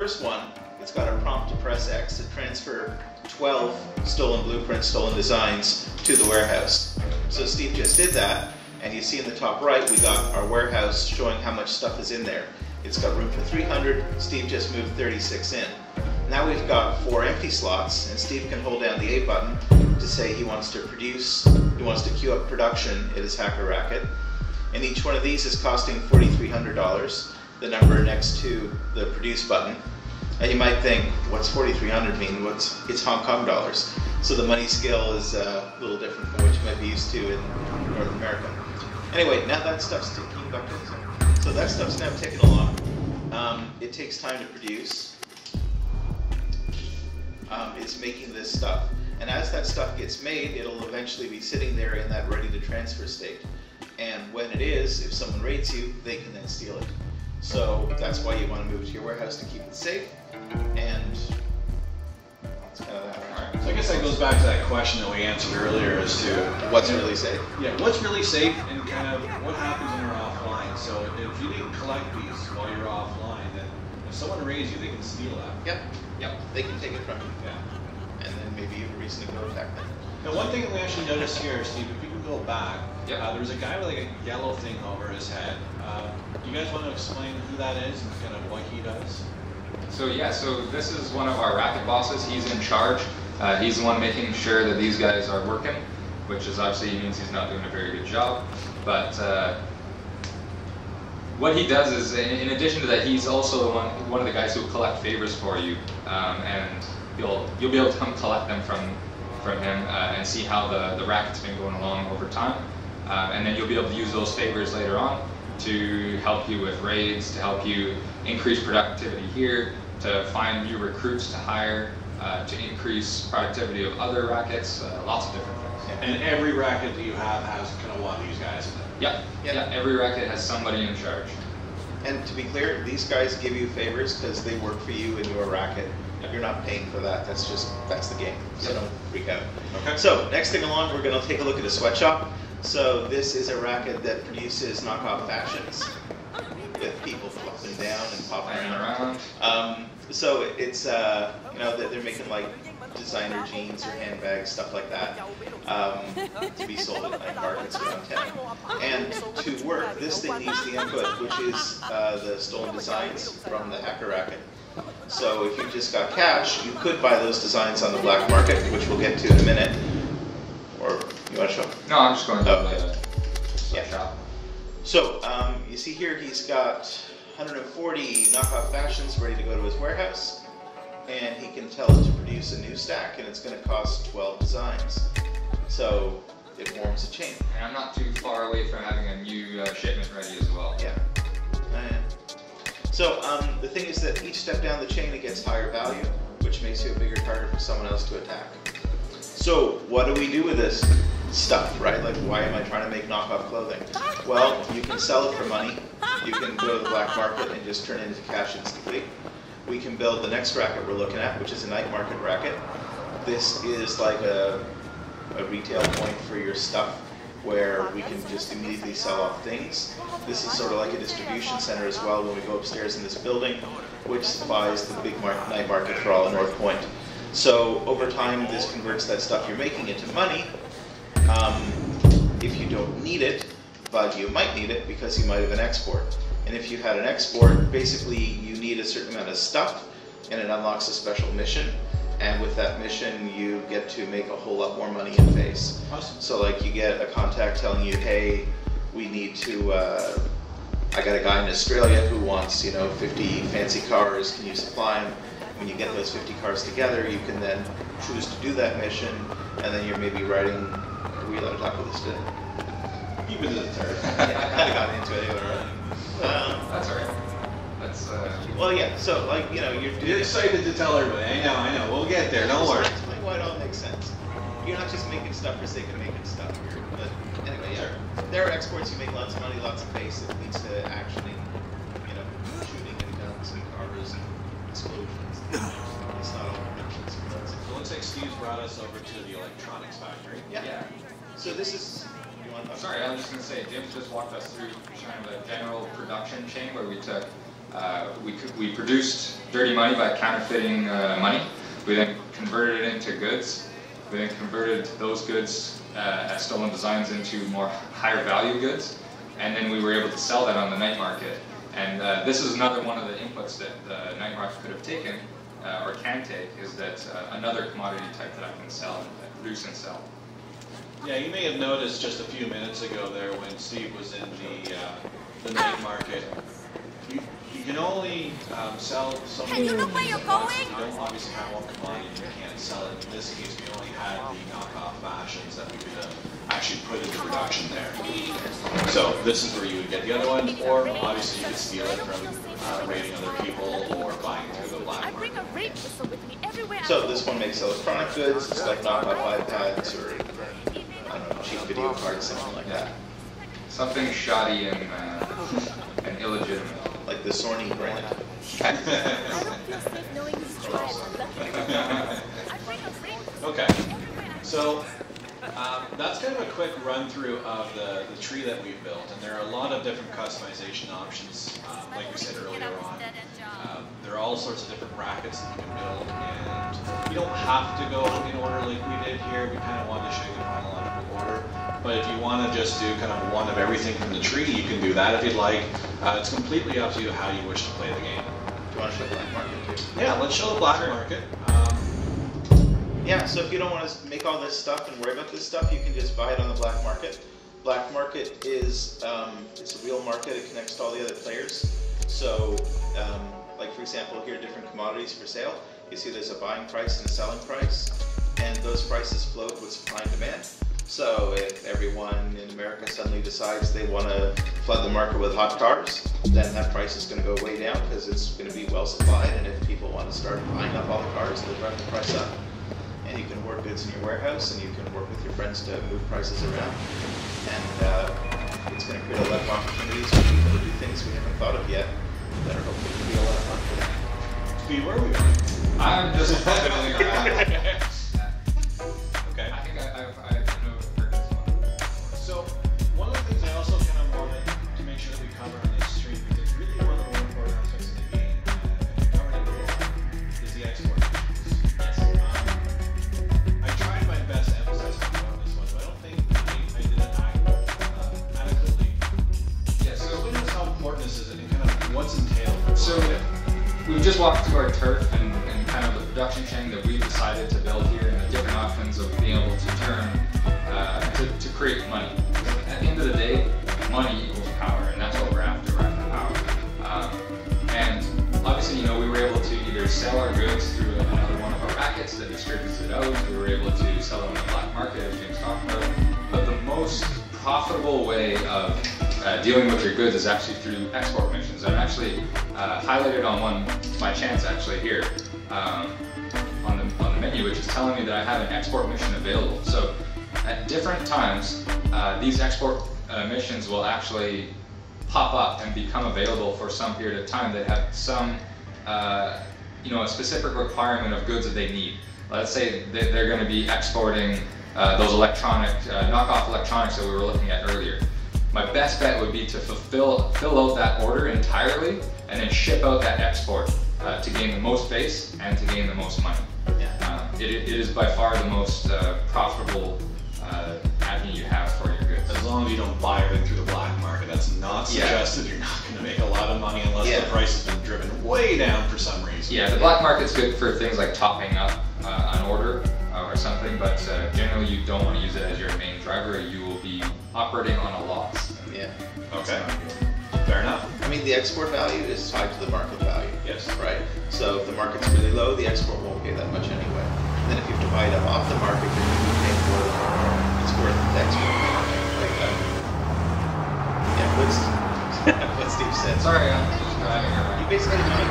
first one, it's got a prompt to press X to transfer 12 stolen blueprints, stolen designs to the warehouse. So Steve just did that, and you see in the top right we got our warehouse showing how much stuff is in there. It's got room for 300, Steve just moved 36 in. Now we've got 4 empty slots, and Steve can hold down the A button to say he wants to produce, he wants to queue up production at his hacker racket. And each one of these is costing $4,300, the number next to the produce button. And you might think, what's 4,300 mean? It's Hong Kong dollars. So the money scale is a little different from what you might be used to in North America. Anyway, now that stuff's ticking back in. So that stuff's now ticking along. It takes time to produce. It's making this stuff. And as that stuff gets made, it'll eventually be sitting there in that ready to transfer state. And when it is, if someone raids you, they can then steal it. So that's why you want to move it to your warehouse to keep it safe. And that's kind of that. Right. So I guess that goes back to that question that we answered earlier as to what's really safe. Yeah, what's really safe and kind of what happens when you're offline. So if you didn't collect these while you're offline, then if someone raids you, they can steal that. Yep, they can take it from you. Yeah. And then maybe you have a reason to go attack them. Now one thing we actually noticed here, Steve, if you can go back, there was a guy with like a yellow thing over his head. Do you guys want to explain who that is and kind of what he does? So yeah, so this is one of our racket bosses. He's in charge. He's the one making sure that these guys are working, which is obviously means he's not doing a very good job. But what he does is, in addition to that, he's also one of the guys who will collect favors for you, and you'll be able to come collect them from him and see how the racket's been going along over time, and then you'll be able to use those favors later on to help you with raids, to help you increase productivity here, to find new recruits to hire, to increase productivity of other rackets, lots of different things. And every racket that you have has kind of one of these guys in it. Yeah, every racket has somebody in charge. And to be clear, these guys give you favors because they work for you in your racket. You're not paying for that, that's the game, so don't freak out. Okay. So, next thing along, we're going to take a look at a sweatshop. So this is a racket that produces knockoff fashions with people flopping down and popping around. So it's, you know, they're making like designer jeans or handbags, stuff like that, to be sold at night markets around town. And to work, this thing needs the input, which is the stolen designs from the hacker racket. So if you just got cash, you could buy those designs on the black market, which we'll get to in a minute. Or you want to show? No, I'm just going to the shop. So you see here he's got 140 knockoff fashions ready to go to his warehouse, and he can tell it to produce a new stack, and it's going to cost 12 designs. So it warms a chain. And I'm not too far away from having a new shipment ready as well. Yeah. So the thing is that each step down the chain it gets higher value, which makes you a bigger target for someone else to attack. So what do we do with this stuff, right? Like, why am I trying to make knockoff clothing? Well, you can sell it for money. You can go to the black market and just turn it into cash instantly. We can build the next racket we're looking at, which is a night market racket. This is like a retail point for your stuff where we can just immediately sell off things. This is sort of like a distribution center as well when we go upstairs in this building, which supplies the big night market for all of North Point. So over time, this converts that stuff you're making into money. If you don't need it, but you might need it because you might have an export. And if you had an export, basically you need a certain amount of stuff, and it unlocks a special mission. And with that mission, you get to make a whole lot more money in phase. Awesome. So like you get a contact telling you, hey, we need to, I got a guy in Australia who wants, 50 fancy cars, can you supply him? When you get those 50 cars together, you can then choose to do that mission, and then you're maybe writing, are we allowed to talk about this today? Keep it as a turd. Yeah, I kind of got into it anyway. That's alright. That's, well, yeah, so like, You're excited to tell everybody. I know, we'll get there, don't worry. Explain why it all makes sense. You're not just making stuff for the sake of making stuff. But anyway, yeah, there are exports, you make lots of money, lots of base, it leads to actioning, shooting and guns and cars and explosions. It's not all missions. So it looks like Steve's brought us over to the electronics factory. Yeah. So this is, sorry, I was just going to say, Jim just walked us through kind of a general production chain where we took we produced dirty money by counterfeiting money. We then converted it into goods. We then converted those goods as stolen designs into more higher value goods. And then we were able to sell that on the night market. And this is another one of the inputs that the night market could have taken, or can take, is that another commodity type that I can sell, and produce and sell. Yeah, you may have noticed just a few minutes ago there when Steve was in the night market. You can only sell so many. You know where you're going? You don't obviously have one commodity, you can't sell it. In this case, we only had the knockoff fashions that we could actually put into production there. So this is where you would get the other one, or obviously you could steal it from raiding other people or buying through the black market. So this one makes electronic goods. It's like knockoff iPads or I don't know, cheap video cards, something like that. Something shoddy and illegitimate. Like the Sony brand. Okay, so that's kind of a quick run through of the tree that we've built, and there are a lot of different customization options, like we said earlier on. There are all sorts of different brackets that you can build, and you don't have to go in order like we did here. We kind of wanted to show you the chronological order. But if you want to just do kind of one of everything from the tree, you can do that if you'd like. It's completely up to you how you wish to play the game. Do you want to show the black market too? Yeah, let's show the black market. Yeah, so if you don't want to make all this stuff and worry about this stuff, you can just buy it on the black market. Black market is it's a real market. It connects to all the other players. So, like for example, here are different commodities for sale. You see there's a buying price and a selling price, and those prices float with supply and demand. So if everyone in America suddenly decides they want to flood the market with hot cars, then that price is going to go way down because it's going to be well supplied. And if people want to start buying up all the cars, they'll drive the price up. And you can work goods in your warehouse, and you can work with your friends to move prices around. And it's going to create a lot of opportunities for people to do things we haven't thought of yet that are hopefully going to be a lot of fun for them. Steve, where are we going? I'm just fiddling around. Okay. I think I know this one. So one of the things I also kind of wanted to make sure that we cover on this stream, because really one of the more important aspects of the game, and we covered it before, is the export missions. Yes. I tried my best to emphasize on this one, but I don't think I did it adequately. Yes. So explain to us how important this is and kind of what's entailed. So we've just walked through our turf and kind of the production chain that we decided to build here, and the different options of being able to turn to create money. At the end of the day, money equals power, and that's what we're after. We're after power. And obviously, you know, we were able to either sell our goods through another one of our rackets that distributes it out. We were able to sell them on the black market, as James talked about. But the most profitable way of dealing with your goods is actually through export missions. I'm actually highlighted on one by chance actually here on the menu, which is telling me that I have an export mission available. So at different times, these export missions will actually pop up and become available for some period of time that have some, you know, a specific requirement of goods that they need. Let's say that they're going to be exporting those electronic, knockoff electronics that we were looking at earlier. My best bet would be to fill out that order entirely and then ship out that export to gain the most base and to gain the most money. Yeah. It is by far the most profitable avenue you have for your goods. As long as you don't buy everything through the black market, that's not suggested. You're not going to make a lot of money unless the price has been driven way down for some reason. Yeah, the black market's good for things like topping up an order or something, but generally you don't want to use it as your main driver. You will be operating on a loss. Yeah. Okay. Fair enough. I mean, the export value is tied to the market value. Yes. Right? So if the market's really low, the export won't pay that much anyway. And then if you have to buy it up off the market, then you can pay more than it's worth the export. Like that. Yeah, what Steve said. Sorry, I'm just driving around. You basically might